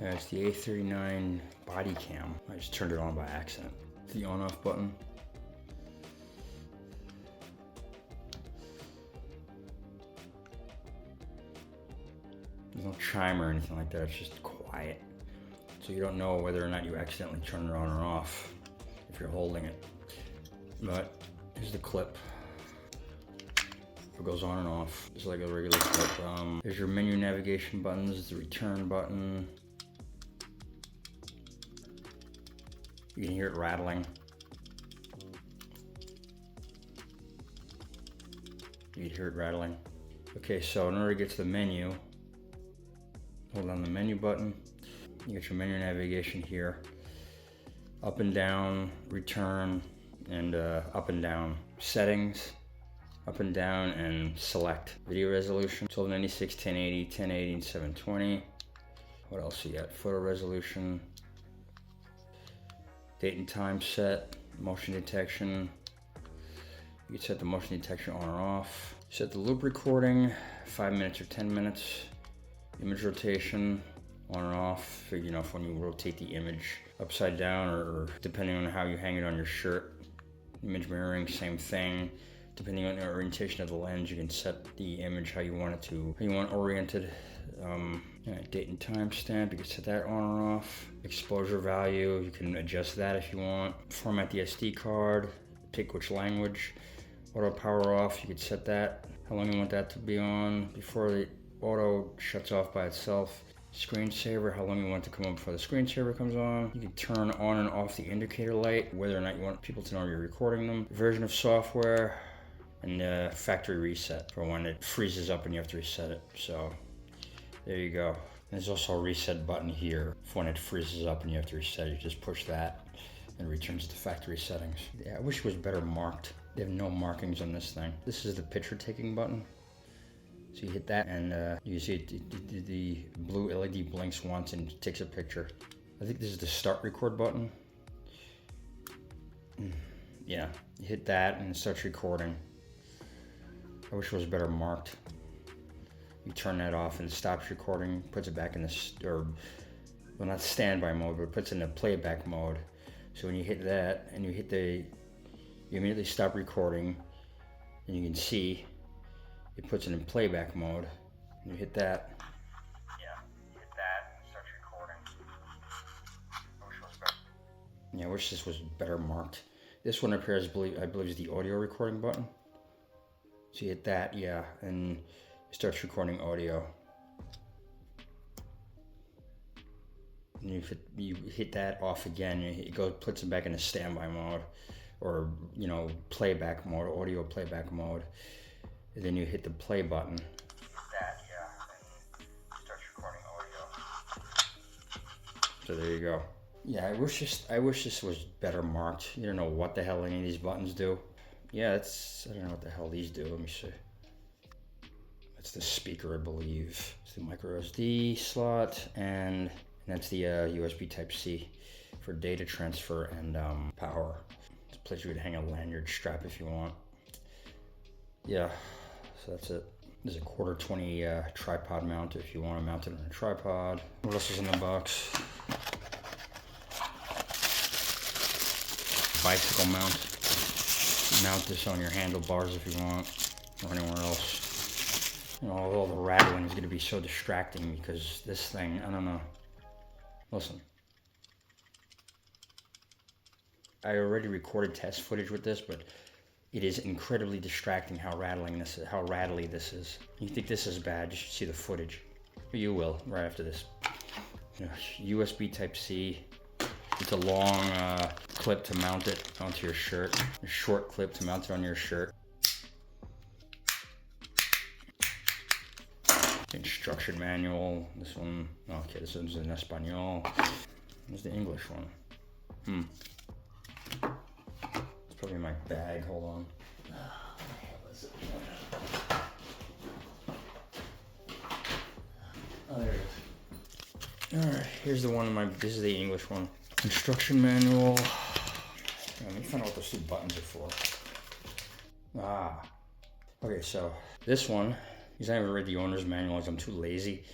It's the A39 body cam. I just turned it on by accident. It's the on-off button. There's no chime or anything like that, it's just quiet. So you don't know whether or not you accidentally turn it on or off if you're holding it. But here's the clip. It goes on and off, just like a regular clip. There's your menu navigation buttons, the return button. You can hear it rattling. You can hear it rattling. Okay, so in order to get to the menu, hold on the menu button. You get your menu navigation here. Up and down, return, and up and down. Settings, up and down, and select. Video resolution, 1296, 1080, 1080, and 720. What else you got? Photo resolution. Date and time set, motion detection. You can set the motion detection on or off. Set the loop recording, 5 minutes or 10 minutes. Image rotation, on or off. You know, if when you rotate the image upside down or depending on how you hang it on your shirt. Image mirroring, same thing. Depending on the orientation of the lens, you can set the image how you want it to, how you want it oriented. Date and time stamp, you can set that on or off. Exposure value, you can adjust that if you want. Format the SD card, pick which language. Auto power off, you could set that, how long you want that to be on before the auto shuts off by itself. Screensaver, how long you want it to come on before the screensaver comes on. You can turn on and off the indicator light, whether or not you want people to know you're recording them. Version of software, and factory reset for when it freezes up and you have to reset it. So there you go. There's also a reset button here for when it freezes up and you have to reset it. You just push that and it returns to factory settings. Yeah, I wish it was better marked. They have no markings on this thing. This is the picture taking button. So you hit that and you see the blue LED blinks once and takes a picture. I think this is the start record button. Yeah, you hit that and it starts recording. I wish it was better marked. You turn that off and it stops recording, puts it back in well, not standby mode, but it puts it in the playback mode. So when you hit that and you immediately stop recording, and you can see it puts it in playback mode. And you hit that. Yeah, you hit that and it starts recording. I wish it was better. Yeah, I wish this was better marked. This one up here, I believe is the audio recording button. So you hit that, yeah, and it starts recording audio. And you hit that off again, it puts it back into standby mode, or playback mode, audio playback mode. And then you hit the play button. Hit that, yeah, and it starts recording audio. So there you go. Yeah, I wish this was better marked. You don't know what the hell any of these buttons do. Yeah, I don't know what the hell these do. Let me see. That's the speaker, I believe. It's the micro SD slot, and that's the USB Type-C for data transfer and power. It's a place you would hang a lanyard strap if you want. Yeah, so that's it. There's a 1/4-20 tripod mount if you want to mount it on a tripod. What else is in the box? Bicycle mount. Mount this on your handlebars if you want, or anywhere else. All the rattling is going to be so distracting because this thing, I don't know. Listen. I already recorded test footage with this, but it is incredibly distracting how rattly this is. You think this is bad, you should see the footage. You will, right after this. USB Type-C. It's a long clip to mount it onto your shirt. A short clip to mount it on your shirt. Instruction manual. This one, okay, this one's in Espanol. There's the English one. It's probably in my bag, hold on. Oh, there it is. Alright, here's the one this is the English one. Instruction manual. Let me find out what those two buttons are for. Okay, so this one, because I haven't read the owner's manual, as I'm too lazy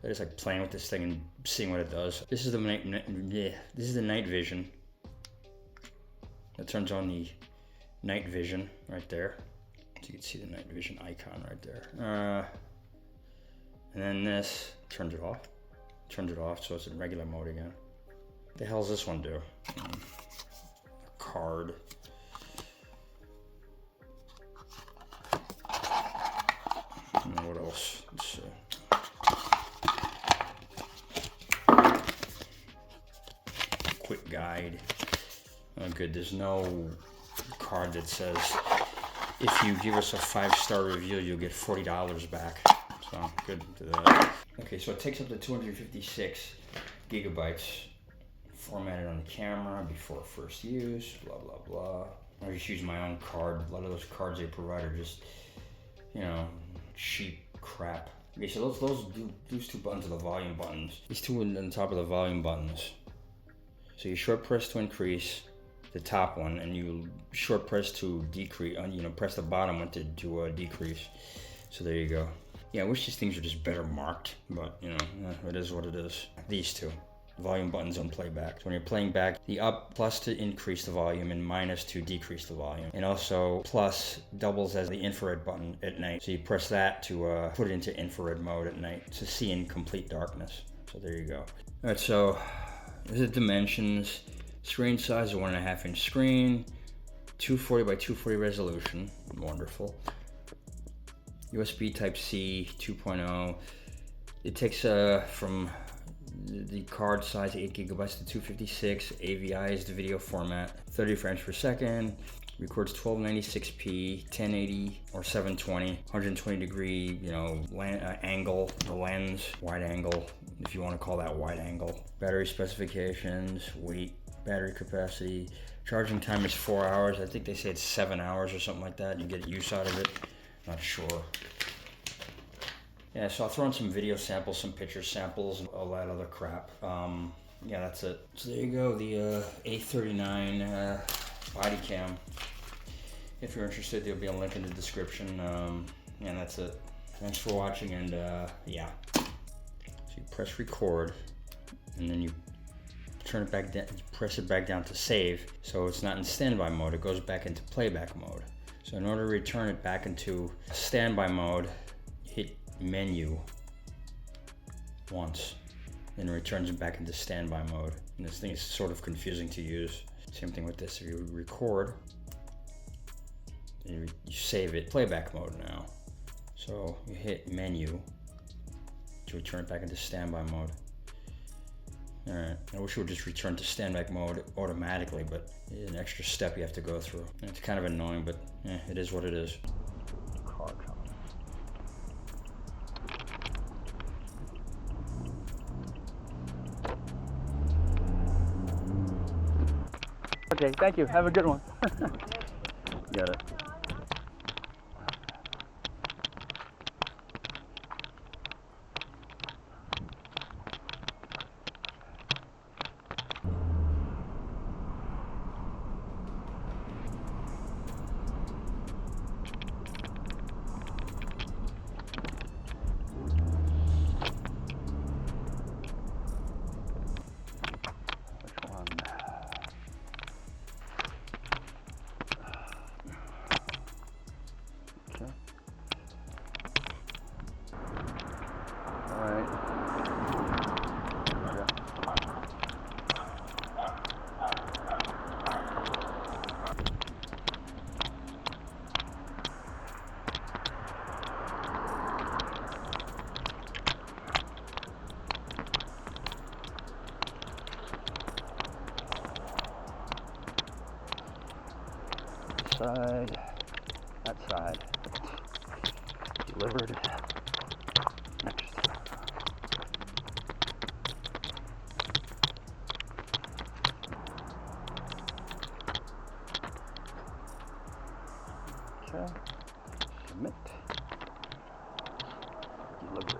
I just like playing with this thing and seeing what it does. This is the night vision. That turns on the night vision right there. So you can see the night vision icon right there. And then this turns it off. Turns it off so it's in regular mode again. What the hell does this one do? A card. And what else? Let's see. Quick guide. Oh good, there's no card that says if you give us a 5-star review you'll get $40 back. So good to that. Okay, so it takes up to 256 gigabytes formatted on the camera before first use, blah blah blah. I just use my own card. A lot of those cards they provide are just, you know, cheap crap. Okay, so those two buttons are the volume buttons. These two on the top of the volume buttons. So you short press to increase the top one, and you short press to decrease. You know, press the bottom one to decrease. So there you go. Yeah, I wish these things were just better marked, but you know, it is what it is. These two volume buttons on playback. So when you're playing back, the up plus to increase the volume and minus to decrease the volume. And also plus doubles as the infrared button at night. So you press that to put it into infrared mode at night to see in complete darkness. So there you go. All right, so this is dimensions. Screen size, a 1.5 inch screen, 240 by 240 resolution, wonderful. USB Type-C 2.0. It takes from the card size 8 gigabytes to 256. AVI is the video format. 30 frames per second. Records 1296p, 1080 or 720, 120 degree, you know, angle, the lens, wide angle, if you want to call that wide angle. Battery specifications, weight, battery capacity. Charging time is 4 hours. I think they say it's 7 hours or something like that. You get use out of it. Not sure. Yeah, so I'll throw in some video samples, some picture samples, and all that other crap. Yeah, that's it. So there you go, the A39 body cam. If you're interested, there'll be a link in the description. And that's it. Thanks for watching, and yeah. So you press record, and then you turn it back down, press it back down to save. So it's not in standby mode, it goes back into playback mode. So in order to return it back into standby mode, hit menu once, then it returns it back into standby mode. And this thing is sort of confusing to use. Same thing with this, if you record, and you save it, playback mode now. So you hit menu to return it back into standby mode. Alright, I wish it would just return to standby mode automatically, but it's an extra step you have to go through. And it's kind of annoying, but it is what it is. Car coming. Okay, thank you. Have a good one. Got it. Side, that side, delivered, next. Okay, submit, delivered.